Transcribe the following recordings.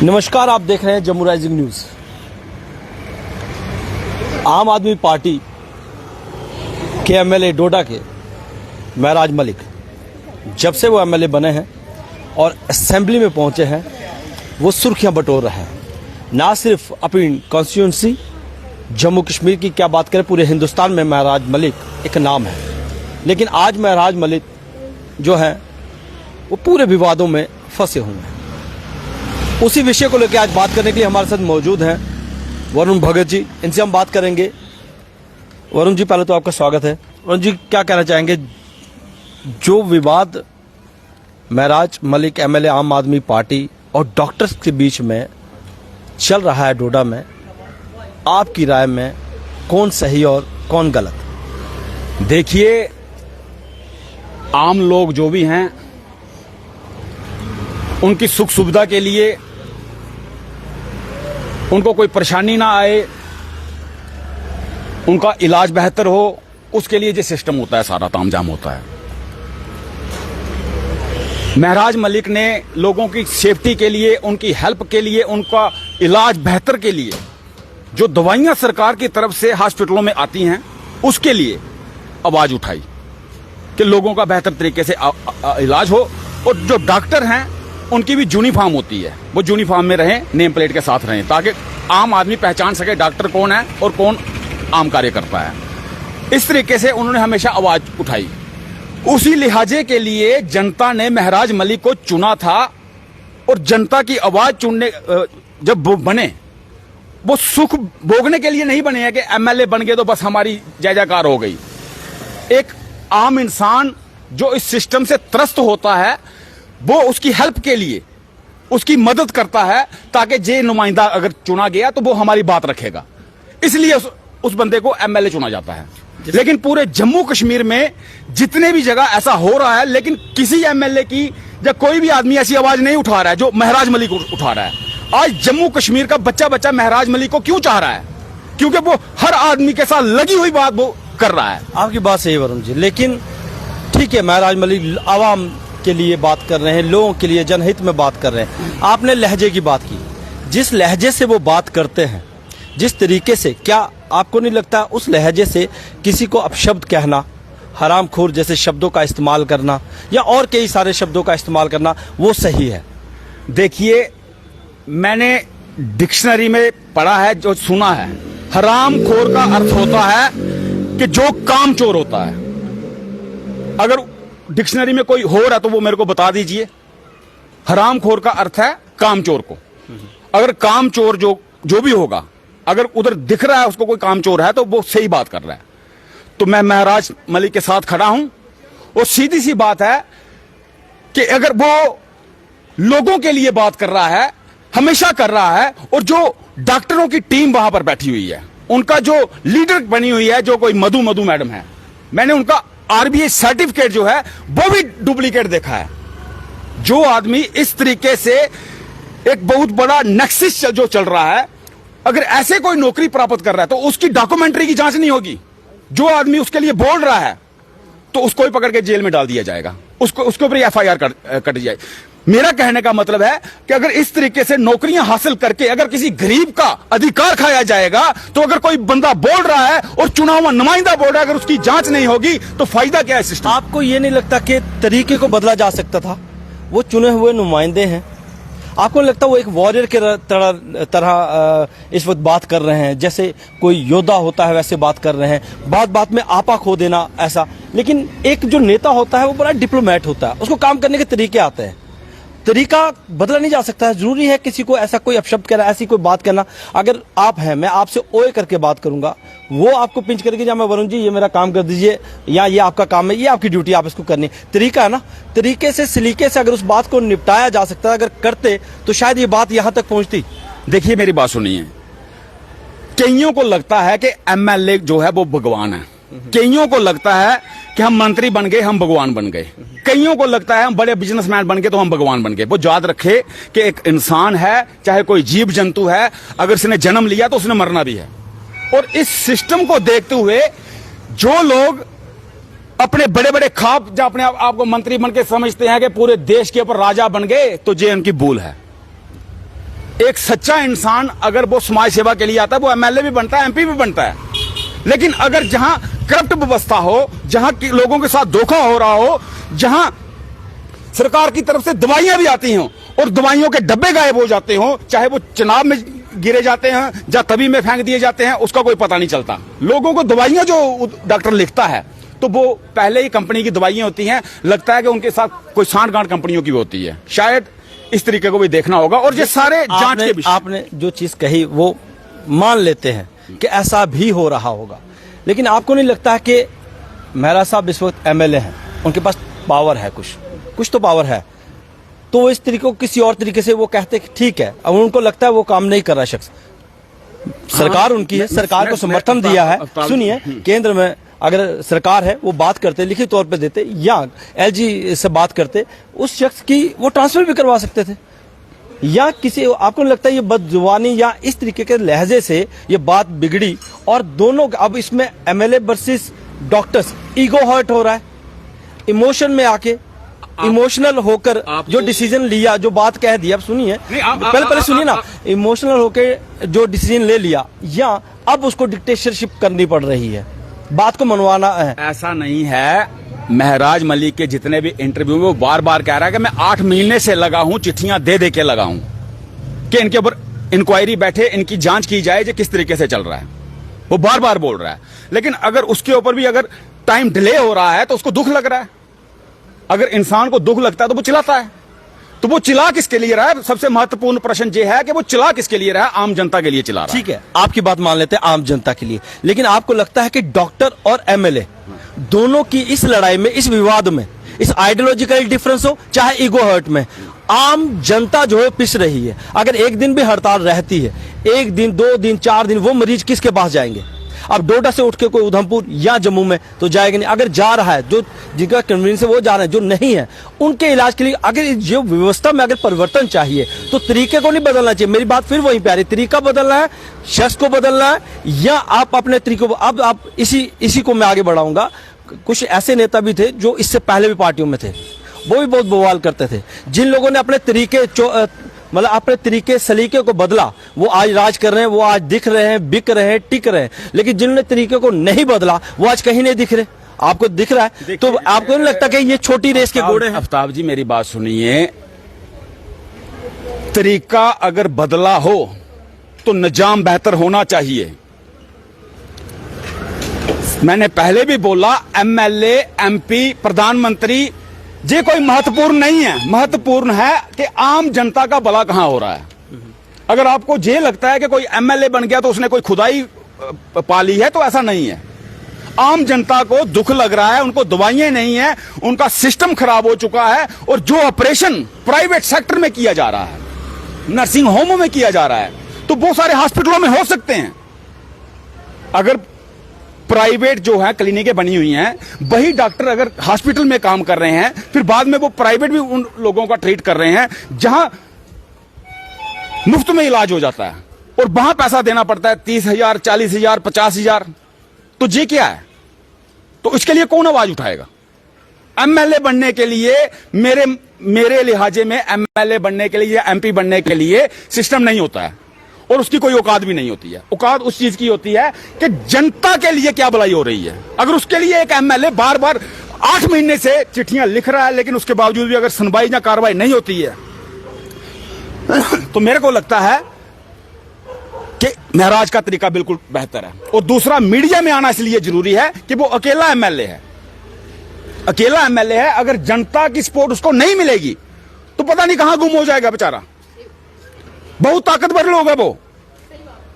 नमस्कार, आप देख रहे हैं जम्मू राइजिंग न्यूज़। आम आदमी पार्टी के एमएलए डोडा के महराज मलिक जब से वो एमएलए बने हैं और असेंबली में पहुंचे हैं, वो सुर्खियां बटोर रहे हैं। ना सिर्फ अपनी कॉन्स्टिट्यूंसी जम्मू कश्मीर की क्या बात करें, पूरे हिंदुस्तान में महराज मलिक एक नाम है। लेकिन आज महराज मलिक जो हैं वो पूरे विवादों में फंसे हुए हैं। उसी विषय को लेकर आज बात करने के लिए हमारे साथ मौजूद हैं वरुण भगत जी। इनसे हम बात करेंगे। वरुण जी, पहले तो आपका स्वागत है। वरुण जी, क्या कहना चाहेंगे, जो विवाद महराज मलिक एमएलए आम आदमी पार्टी और डॉक्टर्स के बीच में चल रहा है डोडा में, आपकी राय में कौन सही और कौन गलत? देखिए, आम लोग जो भी हैं उनकी सुख सुविधा के लिए, उनको कोई परेशानी ना आए, उनका इलाज बेहतर हो, उसके लिए जो सिस्टम होता है सारा तामझाम होता है। महराज मलिक ने लोगों की सेफ्टी के लिए, उनकी हेल्प के लिए, उनका इलाज बेहतर के लिए जो दवाइयां सरकार की तरफ से हॉस्पिटलों में आती हैं, उसके लिए आवाज उठाई कि लोगों का बेहतर तरीके से इलाज हो। और जो डॉक्टर हैं उनकी भी यूनिफॉर्म होती है, वो यूनिफॉर्म में रहें, नेम प्लेट के साथ रहें, ताकि आम आदमी पहचान सके डॉक्टर कौन है और कौन आम कार्यकर्ता है। इस तरीके से उन्होंने हमेशा आवाज उठाई। उसी लिहाजे के लिए जनता ने महराज मलिक को चुना था। और जनता की आवाज चुनने जब वो बने, वो सुख भोगने के लिए नहीं बने हैं कि एमएलए बन गए तो बस हमारी जय जयकार हो गई। एक आम इंसान जो इस सिस्टम से त्रस्त होता है, वो उसकी हेल्प के लिए उसकी मदद करता है, ताकि जे नुमाइंदा अगर चुना गया तो वो हमारी बात रखेगा। इसलिए उस बंदे को एमएलए चुना जाता है। लेकिन पूरे जम्मू कश्मीर में जितने भी जगह ऐसा हो रहा है, लेकिन किसी एमएलए की या कोई भी आदमी ऐसी आवाज नहीं उठा रहा है जो महराज मलिक उठा रहा है। आज जम्मू कश्मीर का बच्चा बच्चा महराज मलिक को क्यों चाह रहा है? क्योंकि वो हर आदमी के साथ लगी हुई बात वो कर रहा है। आपकी बात सही है वरुण जी, लेकिन ठीक है, महराज मलिक आवाम के लिए बात कर रहे हैं, लोगों के लिए जनहित में बात कर रहे हैं। आपने लहजे की बात की, जिस लहजे से वो बात करते हैं, जिस तरीके से, क्या आपको नहीं लगता उस लहजे से किसी को अपशब्द कहना, हरामखोर जैसे शब्दों का इस्तेमाल करना या और कई सारे शब्दों का इस्तेमाल करना वो सही है? देखिए, मैंने डिक्शनरी में पढ़ा है, जो सुना है, हरामखोर का अर्थ होता है कि जो कामचोर होता है। अगर डिक्शनरी में कोई हो रहा तो वो मेरे को बता दीजिए। हरामखोर का अर्थ है कामचोर को। अगर कामचोर जो भी होगा, अगर उधर दिख रहा है उसको कोई कामचोर है, तो वो सही बात कर रहा है। तो मैं महराज मलिक के साथ खड़ा हूं। और सीधी सी बात है कि अगर वो लोगों के लिए बात कर रहा है, हमेशा कर रहा है, और जो डॉक्टरों की टीम वहां पर बैठी हुई है, उनका जो लीडर बनी हुई है, जो कोई मधु मैडम है, मैंने उनका आरबीआई सर्टिफिकेट जो है वो भी डुप्लीकेट देखा है। जो आदमी इस तरीके से एक बहुत बड़ा नेक्सस जो चल रहा है, अगर ऐसे कोई नौकरी प्राप्त कर रहा है तो उसकी डॉक्यूमेंट्री की जांच नहीं होगी। जो आदमी उसके लिए बोल रहा है तो उसको ही पकड़ के जेल में डाल दिया जाएगा, उसके ऊपर एफआईआर कट जाए। मेरा कहने का मतलब है कि अगर इस तरीके से नौकरियां हासिल करके अगर किसी गरीब का अधिकार खाया जाएगा, तो अगर कोई बंदा बोल रहा है और चुना हुआ नुमाइंदा बोल रहा है, अगर उसकी जांच नहीं होगी तो फायदा क्या है सिस्टम? आपको ये नहीं लगता कि तरीके को बदला जा सकता था? वो चुने हुए नुमाइंदे हैं, आपको नहीं लगता वो एक वॉरियर के तरह इस वक्त बात कर रहे हैं, जैसे कोई योद्धा होता है वैसे बात कर रहे हैं, बात बात में आपा खो देना ऐसा? लेकिन एक जो नेता होता है वो बड़ा डिप्लोमेट होता है, उसको काम करने के तरीके आते हैं। तरीका बदला नहीं जा सकता है। जरूरी है किसी को ऐसा कोई अपशब्द कहना, ऐसी कोई बात करना? अगर आप हैं, मैं आपसे ओए करके बात करूंगा, वो आपको पिंच करके जा मैं वरुण जी ये मेरा काम कर दीजिए, या ये आपका काम है, ये आपकी ड्यूटी, आप इसको करनी। तरीका है ना, तरीके से सलीके से अगर उस बात को निपटाया जा सकता है, अगर करते तो शायद ये बात यहां तक पहुंचती। देखिए, मेरी बात सुनिए। कईयों को लगता है कि एमएलए जो है वो भगवान है। कईयों को लगता है कि हम मंत्री बन गए, हम भगवान बन गए। कईयों को लगता है हम बड़े बिजनेसमैन बन गए तो हम भगवान बन गए। वो याद रखे कि एक इंसान है, चाहे कोई जीव जंतु है, अगर उसने जन्म लिया तो उसने मरना भी है। और इस सिस्टम को देखते हुए जो लोग अपने बड़े बड़े ख्वाब, जो अपने आप को मंत्री बन के समझते हैं कि पूरे देश के ऊपर राजा बन गए, तो ये उनकी भूल है। एक सच्चा इंसान अगर वो समाज सेवा के लिए आता है, वो एमएलए भी बनता है, एमपी भी बनता है। लेकिन अगर जहां करप्ट व्यवस्था हो, जहां लोगों के साथ धोखा हो रहा हो, जहां सरकार की तरफ से दवाइयां भी आती हों और दवाइयों के डब्बे गायब हो जाते हों, चाहे वो चुनाव में गिरे जाते हैं या तभी में फेंक दिए जाते हैं, उसका कोई पता नहीं चलता। लोगों को दवाइयां जो डॉक्टर लिखता है तो वो पहले ही कंपनी की दवाइयां होती हैं, लगता है कि उनके साथ कोई सांठ-गांठ कंपनियों की होती है। शायद इस तरीके को भी देखना होगा। और ये सारे जांच के विषय, आपने जो चीज कही वो मान लेते हैं कि ऐसा भी हो रहा होगा, लेकिन आपको नहीं लगता है कि मेहरा साहब इस वक्त एमएलए हैं, उनके पास पावर है, कुछ तो पावर है, तो इस तरीके को किसी और तरीके से वो कहते कि ठीक है, अब उनको लगता है वो काम नहीं कर रहा शख्स, सरकार उनकी है, सरकार को समर्थन दिया है। सुनिए, केंद्र में अगर सरकार है वो बात करते, लिखित तौर पे देते या एलजी से बात करते, उस शख्स की वो ट्रांसफर भी करवा सकते थे। या किसी, आपको नहीं लगता है ये बदजुबानी या इस तरीके के लहजे से ये बात बिगड़ी और दोनों, अब इसमें MLA versus doctors ego hurt हो रहा है, इमोशन में आके, इमोशनल होकर जो डिसीजन लिया, जो बात कह दी, अब सुनिए, पहले सुनिए ना, इमोशनल होकर जो डिसीजन ले लिया, या अब उसको डिक्टेटरशिप करनी पड़ रही है, बात को मनवाना है। ऐसा नहीं है। महराज मलिक के जितने भी इंटरव्यू में वो बार बार कह रहा है कि मैं 8 महीने से लगा हूं, चिट्ठियां दे के लगा हूं कि इनके ऊपर इंक्वायरी बैठे, इनकी जांच की जाए जो किस तरीके से चल रहा है, वो बार बार बोल रहा है। लेकिन अगर उसके ऊपर भी अगर टाइम डिले हो रहा है तो उसको दुख लग रहा है। अगर इंसान को दुख लगता है तो वो चिल्लाता है। तो वो चिल्ला किसके लिए रहा है? सबसे महत्वपूर्ण प्रश्न ये है कि वो चिल्ला किसके लिए रहा है? आम जनता के लिए चिल्ला रहा है। ठीक है, आपकी बात मान लेते हैं, आम जनता के लिए। लेकिन आपको लगता है कि डॉक्टर और एमएलए दोनों की इस लड़ाई में, इस विवाद में, इस आइडियोलॉजिकल डिफरेंस हो चाहे ईगो हर्ट में, आम जनता जो है पिस रही है। अगर एक दिन भी हड़ताल रहती है, 1 दिन 2 दिन 4 दिन, वो मरीज किसके पास जाएंगे? अब डोडा से उठ के कोई उधमपुर या जम्मू में तो जाएगा नहीं। अगर जा रहा है, जो जिनका कन्वीनियंस है वो जा रहे हैं, जो नहीं है उनके इलाज के लिए अगर जो व्यवस्था में अगर परिवर्तन चाहिए तो तरीके को नहीं बदलना चाहिए। मेरी बात फिर वहीं पे आ रही, तरीका बदलना है, शख्स को बदलना है, या आप अपने तरीकों को, अब आप इसी को मैं आगे बढ़ाऊंगा। कुछ ऐसे नेता भी थे जो इससे पहले भी पार्टियों में थे, वो भी बहुत बवाल करते थे। जिन लोगों ने अपने तरीके मतलब अपने तरीके सलीके को बदला, वो आज राज कर रहे हैं, वो आज दिख रहे हैं, बिक रहे हैं, टिक रहे हैं। लेकिन जिन्होंने तरीके को नहीं बदला वो आज कहीं नहीं दिख रहे। आपको दिख रहा है तो आपको नहीं लगता कि ये छोटी रेस के घोड़े हैं? आफ्ताब जी मेरी बात सुनिए, तरीका अगर बदला हो तो निजाम बेहतर होना चाहिए। मैंने पहले भी बोला, एमएलए, एमपी, प्रधानमंत्री ये कोई महत्वपूर्ण नहीं है। महत्वपूर्ण है कि आम जनता का भला कहां हो रहा है। अगर आपको ये लगता है कि कोई एमएलए बन गया तो उसने कोई खुदाई पाली है, तो ऐसा नहीं है। आम जनता को दुख लग रहा है, उनको दवाइयां नहीं है, उनका सिस्टम खराब हो चुका है, और जो ऑपरेशन प्राइवेट सेक्टर में किया जा रहा है, नर्सिंग होमों में किया जा रहा है, तो वो सारे हॉस्पिटलों में हो सकते हैं। अगर प्राइवेट जो है क्लिनिकें बनी हुई हैं, वही डॉक्टर अगर हॉस्पिटल में काम कर रहे हैं, फिर बाद में वो प्राइवेट भी उन लोगों का ट्रीट कर रहे हैं जहां मुफ्त में इलाज हो जाता है, और वहां पैसा देना पड़ता है 30,000, 40,000, 50,000। तो ये क्या है? तो इसके लिए कौन आवाज उठाएगा? एमएलए बनने के लिए, मेरे लिहाजे में एमएलए बनने के लिए, एमपी बनने के लिए सिस्टम नहीं होता है, और उसकी कोई औकात भी नहीं होती है। औकात उस चीज की होती है कि जनता के लिए क्या भलाई हो रही है। अगर उसके लिए एक एमएलए बार बार 8 महीने से चिट्ठियां लिख रहा है, लेकिन उसके बावजूद भी अगर सुनवाई या कार्रवाई नहीं होती है, तो मेरे को लगता है कि महराज का तरीका बिल्कुल बेहतर है। और दूसरा, मीडिया में आना इसलिए जरूरी है कि वो अकेला एमएलए है। अकेला एमएलए है, अगर जनता की सपोर्ट उसको नहीं मिलेगी तो पता नहीं कहां गुम हो जाएगा बेचारा। बहुत ताकतवर लोग है वो,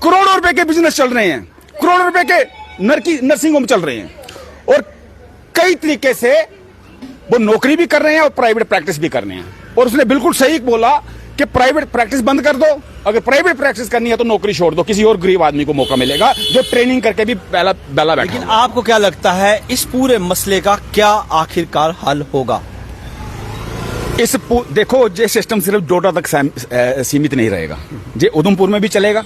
करोड़ों रुपए के बिजनेस चल रहे हैं, करोड़ों रुपए के नर्सिंग होम चल रहे हैं, और कई तरीके से वो नौकरी भी कर रहे हैं और प्राइवेट प्रैक्टिस भी कर रहे हैं। और उसने बिल्कुल सही बोला कि प्राइवेट प्रैक्टिस बंद कर दो, अगर प्राइवेट प्रैक्टिस करनी है तो नौकरी छोड़ दो, किसी और गरीब आदमी को मौका मिलेगा जो ट्रेनिंग करके भी बेला बैठा। लेकिन आपको क्या लगता है इस पूरे मसले का क्या आखिरकार हल होगा? देखो, ये सिस्टम सिर्फ डोडा तक सीमित नहीं रहेगा, ये उधमपुर में भी चलेगा,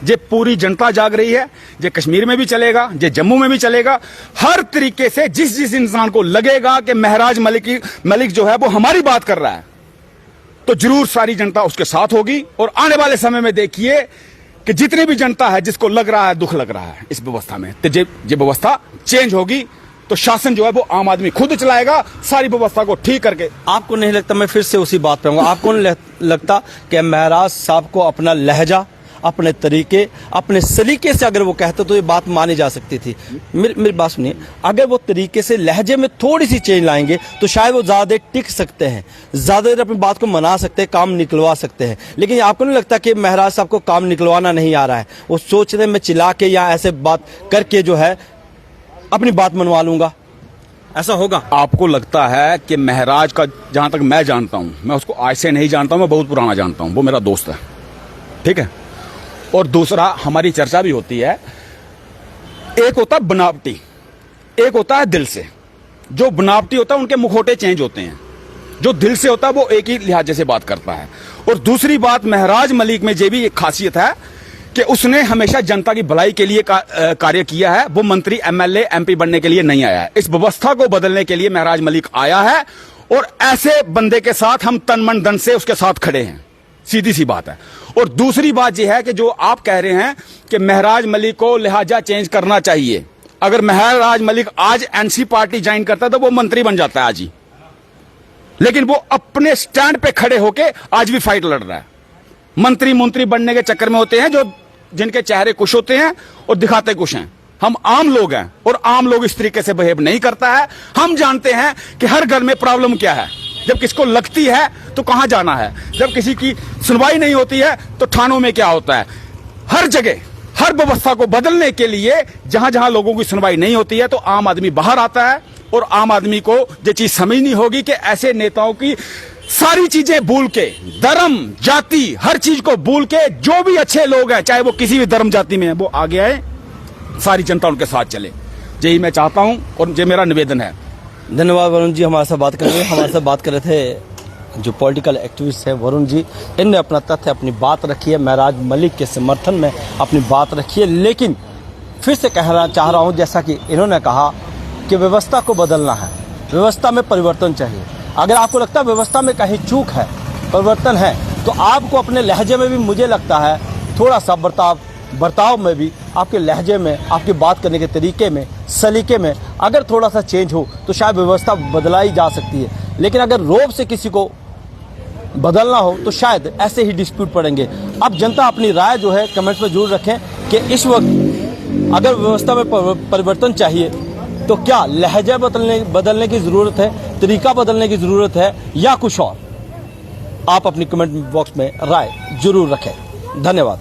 ये पूरी जनता जाग रही है, ये कश्मीर में भी चलेगा, ये जम्मू में भी चलेगा। हर तरीके से जिस इंसान को लगेगा कि महराज मलिक जो है वो हमारी बात कर रहा है, तो जरूर सारी जनता उसके साथ होगी। और आने वाले समय में देखिए कि जितनी भी जनता है जिसको लग रहा है, दुख लग रहा है इस व्यवस्था में, तो ये व्यवस्था चेंज होगी तो शासन जो है वो आम आदमी खुद चलाएगा, सारी व्यवस्था को ठीक करके। आपको नहीं लगता, मैं फिर से उसी बात पे आऊंगा, आपको नहीं लगता कि महराज साहब को अपना लहजा, अपने तरीके, अपने सलीके से अगर वो कहते तो ये बात मानी जा सकती थी? मेरी बात सुनिए, अगर वो तरीके से लहजे में थोड़ी सी चेंज लाएंगे तो शायद वो ज़्यादा देर टिक सकते हैं, ज़्यादा देर अपनी बात को मना सकते हैं, काम निकलवा सकते हैं। लेकिन आपको नहीं लगता कि महराज साहब को काम निकलवाना नहीं आ रहा है? वो सोच रहे हैं मैं चिल्ला के या ऐसे बात करके जो है अपनी बात मनवा लूंगा, ऐसा होगा? आपको लगता है कि महराज का, जहां तक मैं जानता हूं, मैं उसको आज से नहीं जानता हूं, मैं बहुत पुराना जानता हूं, वो मेरा दोस्त है, ठीक है। और दूसरा, हमारी चर्चा भी होती है, एक होता है बनावटी, एक होता है दिल से। जो बनावटी होता है उनके मुखौटे चेंज होते हैं, जो दिल से होता है वो एक ही लिहाजे से बात करता है। और दूसरी बात, महराज मलिक में ये भी एक खासियत है कि उसने हमेशा जनता की भलाई के लिए कार्य किया है। वो मंत्री, एमएलए, एमपी बनने के लिए नहीं आया है, इस व्यवस्था को बदलने के लिए महराज मलिक आया है। और ऐसे बंदे के साथ हम तन मन धन से उसके साथ खड़े हैं, सीधी सी बात है। और दूसरी बात यह है कि जो आप कह रहे हैं कि महराज मलिक को लिहाजा चेंज करना चाहिए, अगर महराज मलिक आज एनसी पार्टी ज्वाइन करता तो वो मंत्री बन जाता है आज ही। लेकिन वो अपने स्टैंड पे खड़े होके आज भी फाइट लड़ रहा है। मंत्री बनने के चक्कर में होते हैं जो, जिनके चेहरे कुछ होते हैं और दिखाते कुछ हैं। हम आम लोग हैं और आम लोग इस तरीके से बिहेव नहीं करता है। हम जानते हैं कि हर घर में प्रॉब्लम क्या है, जब किसको लगती है तो कहां जाना है, जब किसी की सुनवाई नहीं होती है तो थानों में क्या होता है। हर जगह, हर व्यवस्था को बदलने के लिए जहां जहां लोगों की सुनवाई नहीं होती है तो आम आदमी बाहर आता है। और आम आदमी को ये चीज समझनी होगी कि ऐसे नेताओं की सारी चीजें भूल के, धर्म, जाति, हर चीज को भूल के, जो भी अच्छे लोग हैं चाहे वो किसी भी धर्म जाति में है, वो आगे आए, सारी जनता उनके साथ चले। यही मैं चाहता हूं और ये मेरा निवेदन है। धन्यवाद वरुण जी, हमारे साथ बात करेंगे। हमारे साथ बात कर रहे थे जो पॉलिटिकल एक्टिविस्ट है वरुण जी, इनने अपना तथ्य, अपनी बात रखी है, महराज मलिक के समर्थन में अपनी बात रखी है। लेकिन फिर से कहना चाह रहा हूं, जैसा कि इन्होंने कहा कि व्यवस्था को बदलना है, व्यवस्था में परिवर्तन चाहिए। अगर आपको लगता है व्यवस्था में कहीं चूक है, परिवर्तन है, तो आपको अपने लहजे में भी, मुझे लगता है थोड़ा सा बर्ताव में भी, आपके लहजे में, आपकी बात करने के तरीके में, सलीके में अगर थोड़ा सा चेंज हो तो शायद व्यवस्था बदलाई जा सकती है। लेकिन अगर रोब से किसी को बदलना हो तो शायद ऐसे ही डिस्प्यूट पड़ेंगे। अब जनता अपनी राय जो है कमेंट्स में जरूर रखें कि इस वक्त अगर व्यवस्था में परिवर्तन चाहिए तो क्या लहजा बदलने की ज़रूरत है, तरीका बदलने की ज़रूरत है या कुछ और? आप अपनी कमेंट बॉक्स में राय जरूर रखें। धन्यवाद।